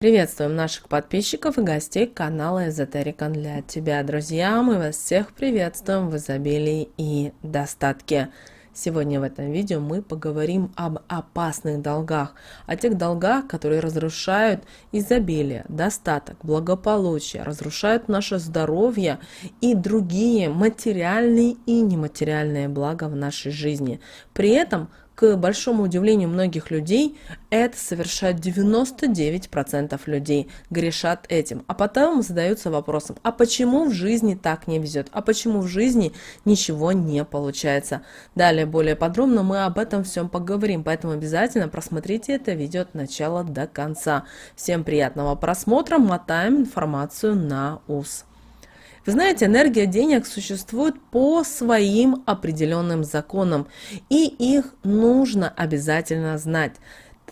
Приветствуем наших подписчиков и гостей канала Эзотерика для тебя, друзья. Мы вас всех приветствуем в изобилии и достатке. Сегодня в этом видео мы поговорим об опасных долгах, о тех долгах, которые разрушают изобилие, достаток, благополучие, разрушают наше здоровье и другие материальные и нематериальные блага в нашей жизни. При этом, к большому удивлению многих людей, это совершает 99% людей, грешат этим. А потом задаются вопросом, а почему в жизни так не везет? А почему в жизни ничего не получается? Далее, более подробно мы об этом всем поговорим, поэтому обязательно просмотрите это видео от начала до конца. Всем приятного просмотра, мотаем информацию на ус. Вы знаете, энергия денег существует по своим определенным законам, и их нужно обязательно знать,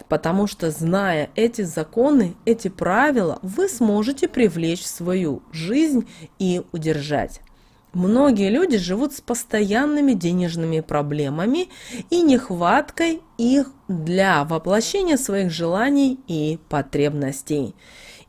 потому что, зная эти законы, эти правила, вы сможете привлечь в свою жизнь и удержать. Многие люди живут с постоянными денежными проблемами и нехваткой их для воплощения своих желаний и потребностей.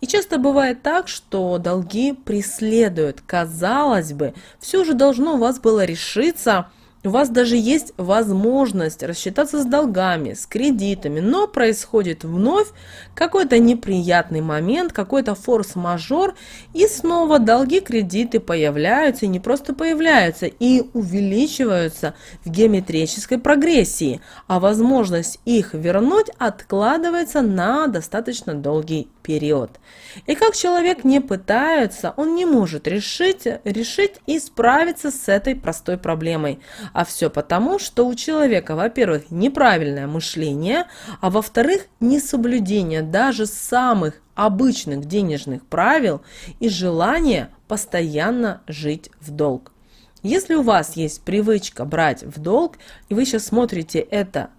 И часто бывает так, что долги преследуют. Казалось бы, все же должно у вас было решиться. У вас даже есть возможность рассчитаться с долгами, с кредитами, но происходит вновь какой-то неприятный момент, какой-то форс-мажор, и снова долги, кредиты появляются, и не просто появляются, и увеличиваются в геометрической прогрессии, а возможность их вернуть откладывается на достаточно долгий период. И как человек не пытается, он не может решить и справиться с этой простой проблемой. А все потому, что у человека, во-первых, неправильное мышление, а во-вторых, несоблюдение даже самых обычных денежных правил и желание постоянно жить в долг. Если у вас есть привычка брать в долг, и вы сейчас смотрите это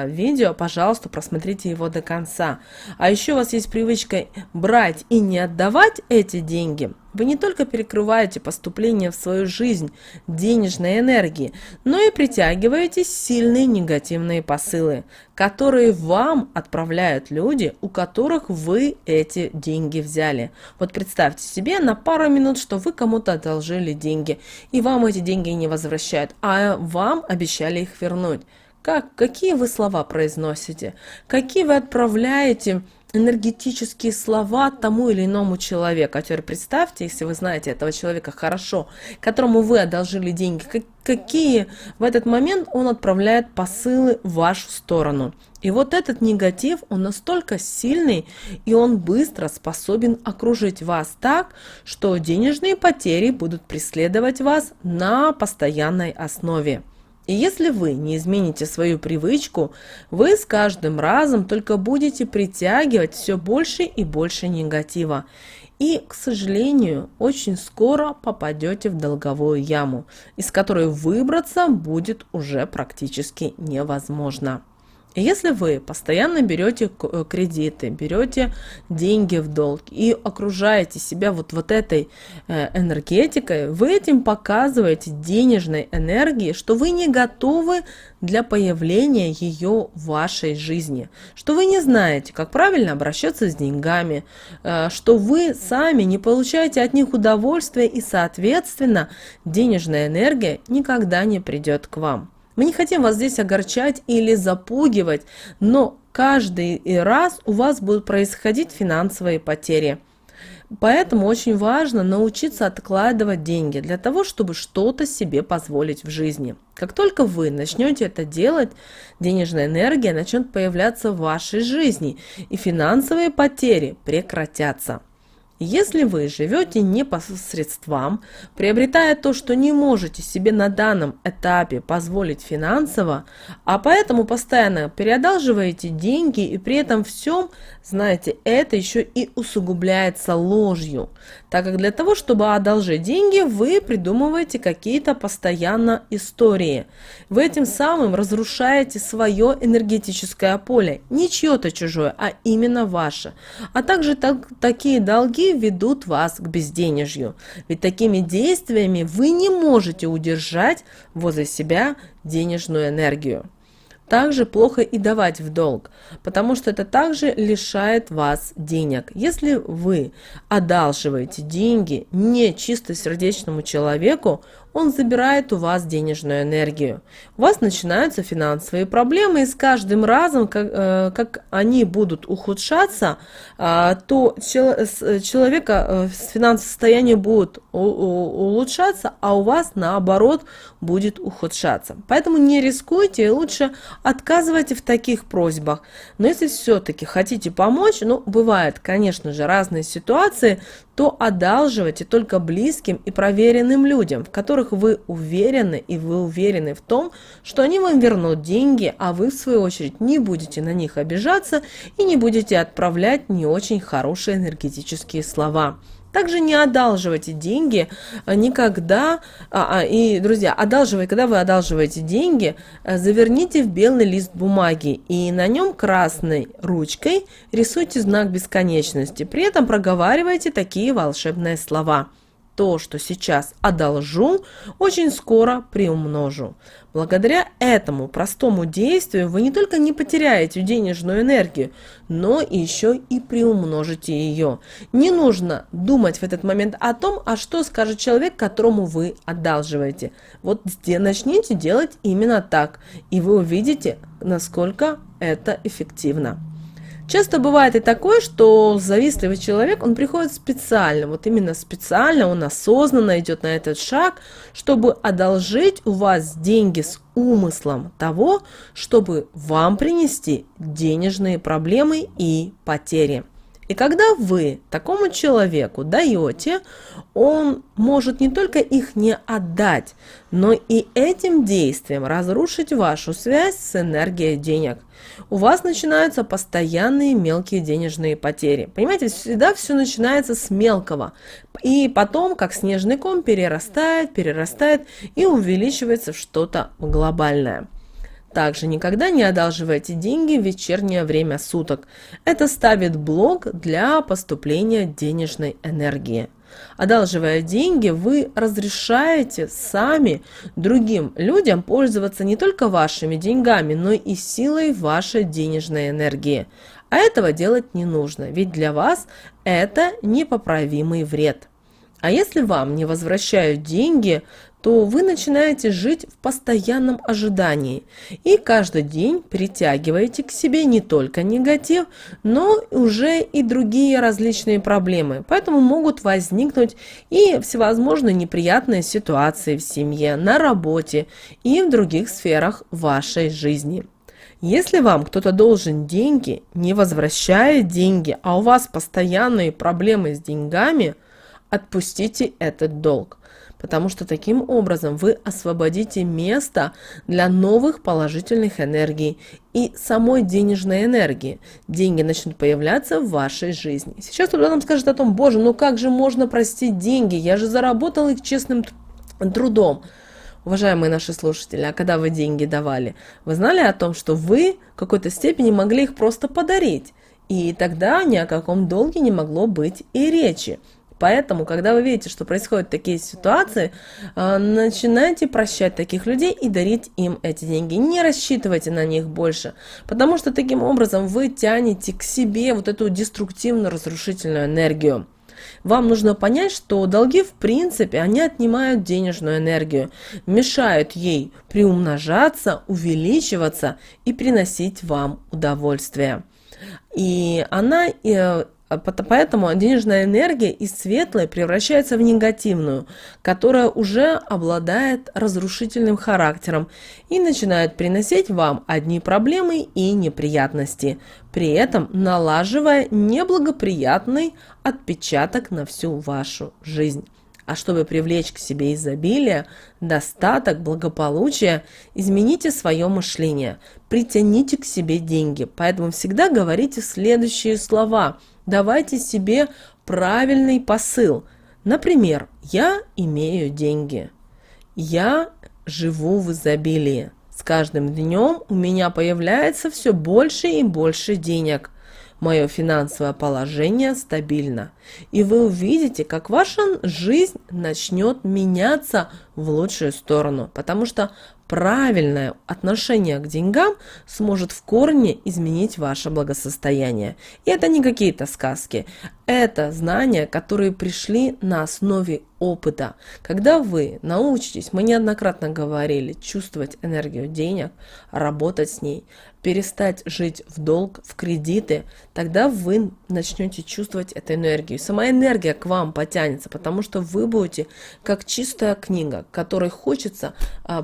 видео, пожалуйста, просмотрите его до конца. А еще у вас есть привычка брать и не отдавать эти деньги, вы не только перекрываете поступление в свою жизнь денежной энергии, но и притягиваете сильные негативные посылы, которые вам отправляют люди, у которых вы эти деньги взяли. Вот представьте себе на пару минут, что вы кому-то одолжили деньги, и вам эти деньги не возвращают, а вам обещали их вернуть. Какие вы слова произносите? Какие вы отправляете энергетические слова тому или иному человеку? А теперь представьте, если вы знаете этого человека хорошо, которому вы одолжили деньги, какие в этот момент он отправляет посылы в вашу сторону. И вот этот негатив, он настолько сильный, и он быстро способен окружить вас так, что денежные потери будут преследовать вас на постоянной основе. И если вы не измените свою привычку, вы с каждым разом только будете притягивать все больше и больше негатива. И, к сожалению, очень скоро попадете в долговую яму, из которой выбраться будет уже практически невозможно. И если вы постоянно берете кредиты, берете деньги в долг и окружаете себя вот этой энергетикой, вы этим показываете денежной энергии, что вы не готовы для появления ее в вашей жизни, что вы не знаете, как правильно обращаться с деньгами, что вы сами не получаете от них удовольствия, и, соответственно, денежная энергия никогда не придет к вам. Мы не хотим вас здесь огорчать или запугивать, но каждый раз у вас будут происходить финансовые потери. Поэтому очень важно научиться откладывать деньги для того, чтобы что-то себе позволить в жизни. Как только вы начнете это делать, денежная энергия начнет появляться в вашей жизни, и финансовые потери прекратятся. Если вы живете не по средствам, приобретая то, что не можете себе на данном этапе позволить финансово, а поэтому постоянно переодалживаете деньги, и при этом всем, знаете, это еще и усугубляется ложью, так как для того, чтобы одолжить деньги, вы придумываете какие-то постоянно истории. Вы этим самым разрушаете свое энергетическое поле, не чье-то чужое, а именно ваше, а также такие долги ведут вас к безденежью. Ведь такими действиями вы не можете удержать возле себя денежную энергию. Также плохо и давать в долг, потому что это также лишает вас денег. Если вы одалживаете деньги не чистосердечному человеку, он забирает у вас денежную энергию. У вас начинаются финансовые проблемы, и с каждым разом, как они будут ухудшаться, то человека финансовое состояние будет улучшаться, а у вас наоборот будет ухудшаться. Поэтому не рискуйте, лучше отказывайте в таких просьбах. Но если все-таки хотите помочь, бывают, конечно же, разные ситуации, то одалживайте только близким и проверенным людям, в которых вы уверены, и вы уверены в том, что они вам вернут деньги, а вы, в свою очередь, не будете на них обижаться и не будете отправлять не очень хорошие энергетические слова. Также не одалживайте деньги никогда. И, друзья, когда вы одалживаете деньги, заверните в белый лист бумаги и на нем красной ручкой рисуйте знак бесконечности. При этом проговаривайте такие волшебные слова. То, что сейчас одолжу, очень скоро приумножу. Благодаря этому простому действию вы не только не потеряете денежную энергию, но еще и приумножите ее. Не нужно думать в этот момент о том, что скажет человек, которому вы одалживаете. Вот начните делать именно так, и вы увидите, насколько это эффективно. Часто бывает и такое, что завистливый человек, он приходит специально, вот именно специально, он осознанно идет на этот шаг, чтобы одолжить у вас деньги с умыслом того, чтобы вам принести денежные проблемы и потери. И когда вы такому человеку даете, он может не только их не отдать, но и этим действием разрушить вашу связь с энергией денег. У вас начинаются постоянные мелкие денежные потери. Понимаете, всегда все начинается с мелкого. И потом, как снежный ком, перерастает и увеличивается в что-то глобальное. Также никогда не одалживайте деньги в вечернее время суток. Это ставит блок для поступления денежной энергии. Одалживая деньги, вы разрешаете сами другим людям пользоваться не только вашими деньгами, но и силой вашей денежной энергии. А этого делать не нужно, ведь для вас это непоправимый вред. А если вам не возвращают деньги, то вы начинаете жить в постоянном ожидании и каждый день притягиваете к себе не только негатив, но уже и другие различные проблемы. Поэтому могут возникнуть и всевозможные неприятные ситуации в семье, на работе и в других сферах вашей жизни. Если вам кто-то должен деньги, не возвращает деньги, а у вас постоянные проблемы с деньгами, отпустите этот долг. Потому что таким образом вы освободите место для новых положительных энергий и самой денежной энергии. Деньги начнут появляться в вашей жизни. Сейчас кто-то нам скажет о том: боже, как же можно простить деньги? Я же заработал их честным трудом. Уважаемые наши слушатели, а когда вы деньги давали, вы знали о том, что вы в какой-то степени могли их просто подарить? И тогда ни о каком долге не могло быть и речи. Поэтому, когда вы видите, что происходят такие ситуации, начинайте прощать таких людей и дарить им эти деньги. Не рассчитывайте на них больше, потому что таким образом вы тянете к себе вот эту деструктивную, разрушительную энергию. Вам нужно понять, что долги, в принципе, они отнимают денежную энергию, мешают ей приумножаться, увеличиваться и приносить вам удовольствие. Поэтому денежная энергия из светлой превращается в негативную, которая уже обладает разрушительным характером и начинает приносить вам одни проблемы и неприятности, при этом налаживая неблагоприятный отпечаток на всю вашу жизнь. А чтобы привлечь к себе изобилие, достаток, благополучие, измените свое мышление, притяните к себе деньги. Поэтому всегда говорите следующие слова. Давайте себе правильный посыл. Например, я имею деньги. Я живу в изобилии. С каждым днем у меня появляется все больше и больше денег. Мое финансовое положение стабильно. И вы увидите, как ваша жизнь начнет меняться в лучшую сторону. Потому что правильное отношение к деньгам сможет в корне изменить ваше благосостояние. И это не какие-то сказки. Это знания, которые пришли на основе опыта. Когда вы научитесь, мы неоднократно говорили, чувствовать энергию денег, работать с ней, перестать жить в долг, в кредиты, тогда вы начнете чувствовать эту энергию. Сама энергия к вам потянется, потому что вы будете как чистая книга, к которой хочется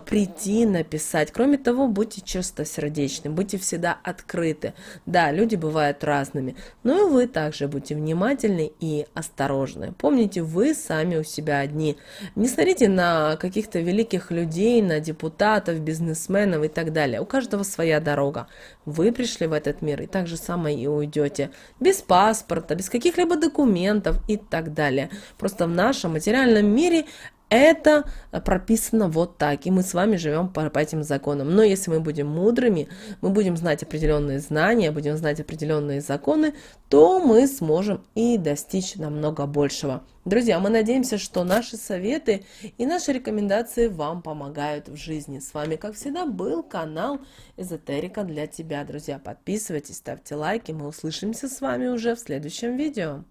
прийти, написать. Кроме того, будьте чистосердечны, будьте всегда открыты. Да, люди бывают разными, но и вы также будьте внимательны и осторожны. Помните, вы сами у себя одни. Не смотрите на каких-то великих людей, на депутатов, бизнесменов и так далее. У каждого своя дорога. Вы пришли в этот мир и так же самое и уйдете. Без паспорта, без каких-либо документов и так далее. Просто в нашем материальном мире это прописано вот так, и мы с вами живем по этим законам. Но если мы будем мудрыми, мы будем знать определенные знания, будем знать определенные законы, то мы сможем и достичь намного большего. Друзья, мы надеемся, что наши советы и наши рекомендации вам помогают в жизни. С вами, как всегда, был канал Эзотерика для тебя. Друзья, подписывайтесь, ставьте лайки. Мы услышимся с вами уже в следующем видео.